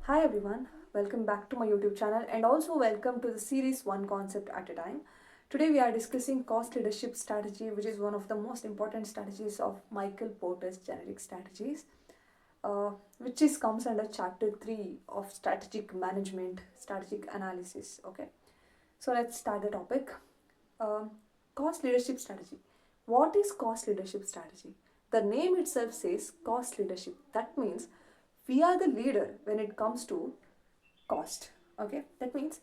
Hi everyone, welcome back to my YouTube channel and also welcome to the series One Concept at a Time. Today we are discussing cost leadership strategy, which is one of the most important strategies of Michael Porter's generic strategies, which is comes under chapter 3 of strategic management, strategic analysis. Okay, so let's start the topic. Um, Cost leadership strategy. What is cost leadership strategy? The name itself says cost leadership. That means we are the leader when it comes to cost. Okay, that means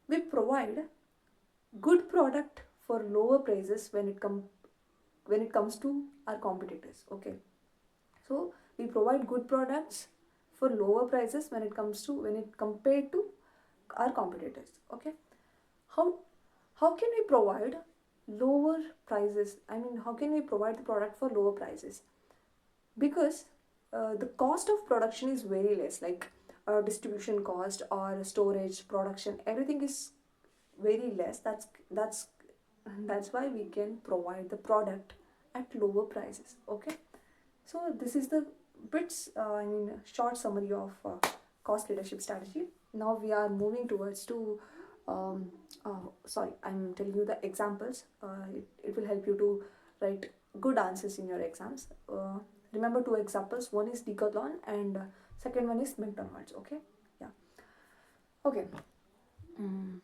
we provide good product for lower prices when it comes to our competitors. Okay, so we provide good products for lower prices when it compared to our competitors. Okay, how how can we provide lower prices? I mean, how can we provide the product for lower prices? Because the cost of production is very less, like distribution cost or storage, production, everything is very less. That's why we can provide the product at lower prices. Okay, so this is the bits short summary of cost leadership strategy. Now we are moving towards to sorry, I'm telling you the examples. It will help you to write good answers in your exams. Remember two examples. One is Decathlon and second one is McDonald's. Okay, yeah. Okay. Mm.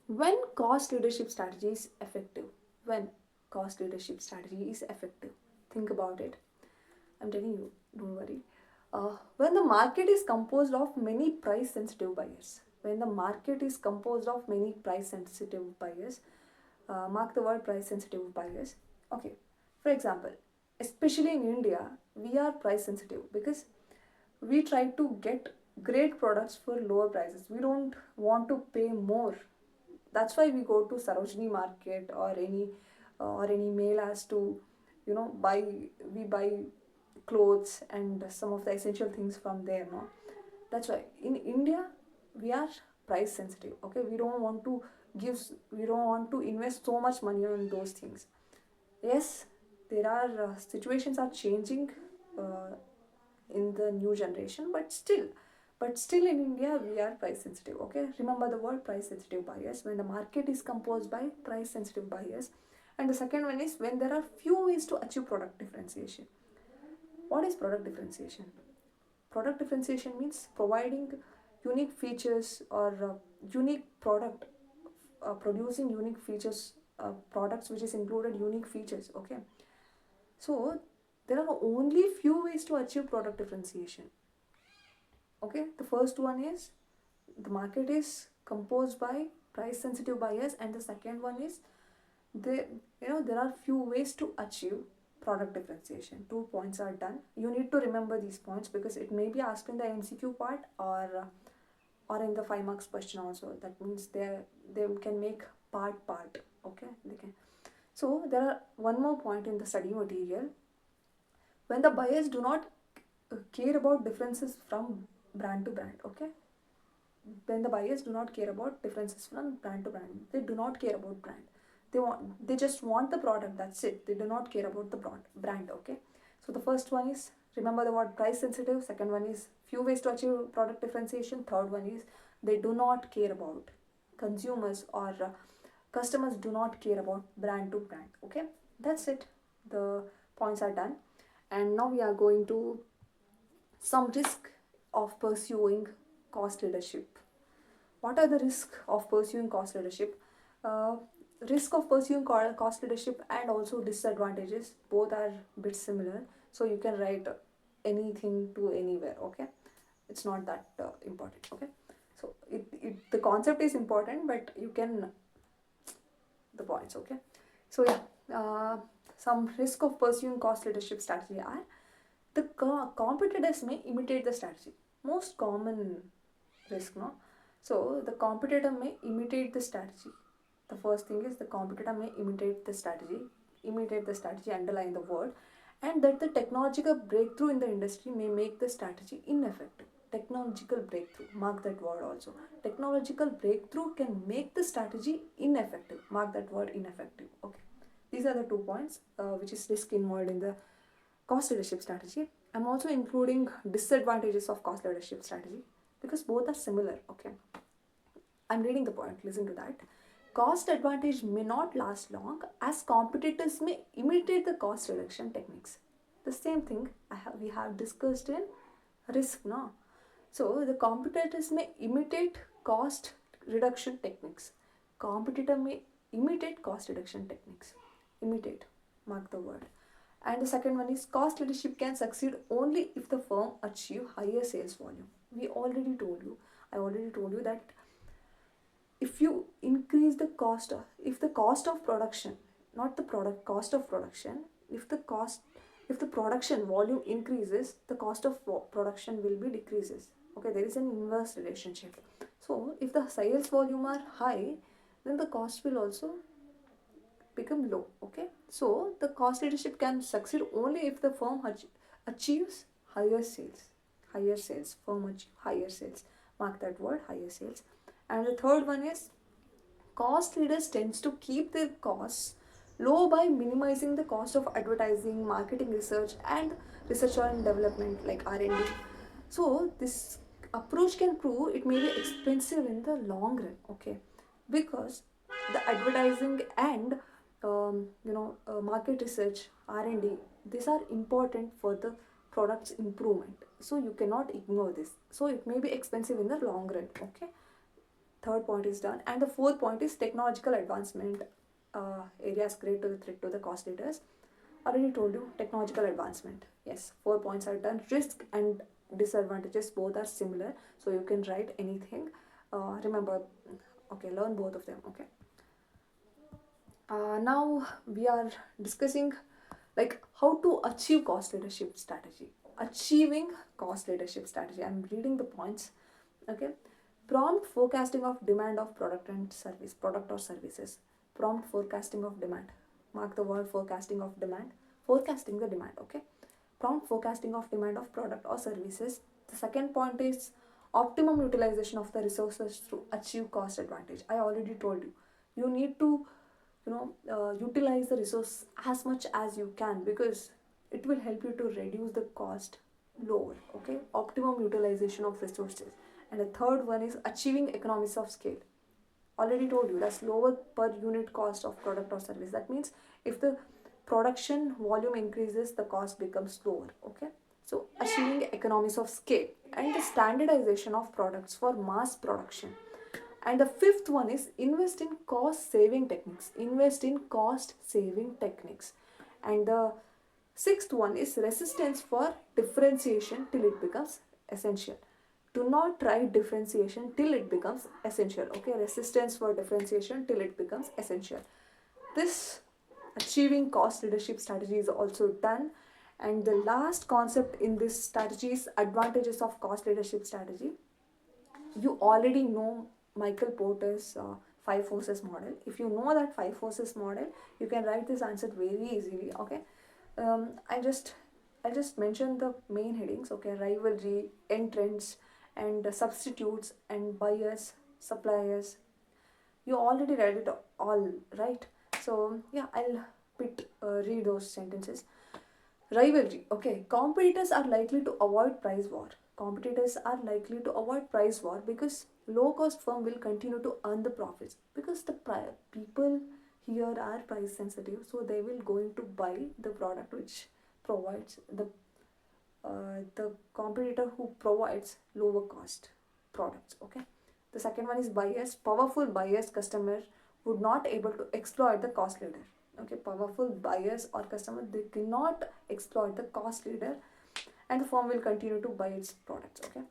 When cost leadership strategy is effective, when cost leadership strategy is effective, think about it. I'm telling you, don't worry. When the market is composed of many price sensitive buyers, when the market is composed of many price sensitive buyers, mark the word price sensitive buyers. Okay, for example, especially in India, we are price sensitive because we try to get great products for lower prices. We don't want to pay more. That's why we go to Sarojini market or any male has to buy. We buy clothes and some of the essential things from there, no? That's why in India we are price sensitive. Okay, give we don't want to invest so much money on those things. Yes, there are situations are changing uh, in the new generation, but still in India we are price sensitive. Okay, remember the word price sensitive buyers. When the market is composed by price sensitive buyers, and the second one is when there are few ways to achieve product differentiation. What is product differentiation? Product differentiation means providing unique features or unique product, producing unique features, products which is included unique features. Okay, so there are only few ways to achieve product differentiation. Okay, the first one is the market is composed by price sensitive buyers, and the second one is there are few ways to achieve product differentiation. 2 points are done. You need to remember these points because it may be asked in the MCQ part or in the 5 marks question also. That means they can make part. Okay, they can. So there are one more point in the study material. When the buyers do not care about differences from brand to brand. Okay, when the buyers do not care about differences from brand to brand, they do not care about brand. They just want the product. That's it. They do not care about the brand. Okay, so the first one is, remember the word price sensitive. Second one is few ways to achieve product differentiation. Third one is they do not care about, consumers or customers do not care about brand to brand. Okay, that's it. The points are done, and now we are going to some risk of pursuing cost leadership. What are the risks of pursuing cost leadership? uh, Risk of pursuing cost leadership and also disadvantages, both are a bit similar, so you can write anything to anywhere. Okay, it's not that important. Okay, so the concept is important, but you can the points. Okay, so yeah, some risk of pursuing cost leadership strategy are the competitors may imitate the strategy. Most common risk, no? So the competitor may imitate the strategy. The first thing is the competitor may imitate the strategy, underline the word, and that the technological breakthrough in the industry may make the strategy ineffective. Technological breakthrough, mark that word also. Technological breakthrough can make the strategy ineffective. Mark that word, ineffective. Okay. These are the 2 points which is risk involved in the cost leadership strategy. I'm also including disadvantages of cost leadership strategy because both are similar. Okay, I'm reading the point, listen to that. Cost advantage may not last long as competitors may imitate the cost reduction techniques. The same thing we have discussed in risk, no? So the competitors may imitate cost reduction techniques. Competitor may imitate cost reduction techniques. Imitate, mark the word. And the second one is cost leadership can succeed only if the firm achieve higher sales volume. I already told you that if you increase the cost of, if the cost of production, not the product, cost of production, if the production volume increases, the cost of production will be decreases. Okay, there is an inverse relationship. So if the sales volume are high, then the cost will also become low. Okay, so the cost leadership can succeed only if the firm achieves higher sales. Firm achieve higher sales. Mark that word, higher sales. And the third one is cost leaders tends to keep their costs low by minimizing the cost of advertising, marketing research, and research and development like R&D. So this approach can prove it may be expensive in the long run. Okay, because the advertising and market research, R&D, these are important for the product's improvement. So you cannot ignore this. So it may be expensive in the long run. Okay, third point is done. And the fourth point is technological advancement areas create to the threat to the cost leaders. Already told you technological advancement. Yes, 4 points are done. Risk and disadvantages both are similar, so you can write anything. Remember, okay, learn both of them. Okay. Now we are discussing like how to achieve cost leadership strategy. Achieving cost leadership strategy. I'm reading the points. Okay. Prompt forecasting of demand of product or services. Prompt forecasting of demand. Mark the word forecasting of demand. Forecasting the demand. Okay. Prompt forecasting of demand of product or services. The second point is optimum utilization of the resources to achieve cost advantage. I already told you. You need to utilize the resource as much as you can because it will help you to reduce the cost lower. Okay, optimum utilization of resources. And the third one is achieving economies of scale. Already told you that's lower per unit cost of product or service. That means if the production volume increases, the cost becomes lower. Okay, so achieving economies of scale and the standardization of products for mass production. And the fifth one is invest in cost saving techniques. And the sixth one is resistance for differentiation till it becomes essential. Do not try differentiation till it becomes essential. Okay, resistance for differentiation till it becomes essential. This achieving cost leadership strategy is also done. And the last concept in this strategy is advantages of cost leadership strategy. You already know Michael Porter's 5 forces model. If you know that 5 forces model, you can write this answer very easily. Okay, I just mentioned the main headings. Okay, rivalry, entrants, and substitutes, and buyers, suppliers. You already read it all, right? So yeah, I'll read those sentences. Rivalry. Okay, competitors are likely to avoid price war. Because low cost firm will continue to earn the profits because the people here are price sensitive, so they will going to buy the product which provides the competitor who provides lower cost products. Okay, the second one is buyers. Powerful buyers customer would not able to exploit the cost leader. Okay, powerful buyers or customer, they cannot exploit the cost leader and the firm will continue to buy its products. Okay,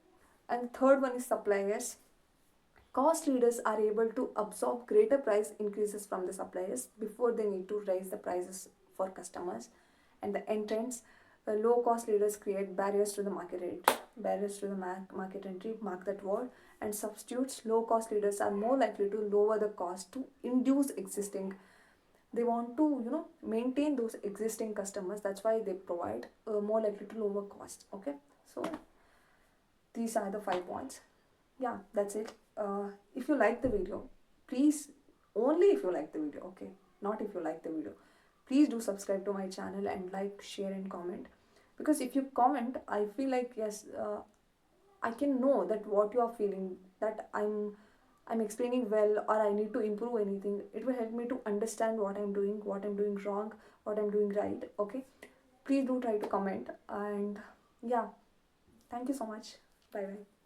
and the third one is suppliers. Cost leaders are able to absorb greater price increases from the suppliers before they need to raise the prices for customers. And the entrants, low cost leaders create barriers to the market entry. Mark that word. And substitutes, low cost leaders are more likely to lower the cost to induce existing. They want to maintain those existing customers. That's why they provide more likely to lower cost. Okay, so these are the 5 points. Yeah, that's it. If you like the video, please, only if you like the video, okay, not if you like the video, please do subscribe to my channel and like, share and comment. because if you comment, I feel like, yes, I can know that what you are feeling, that I'm explaining well, or I need to improve anything. It will help me to understand what I'm doing wrong, what I'm doing right. Okay, please do try to comment. And yeah, thank you so much. Bye bye.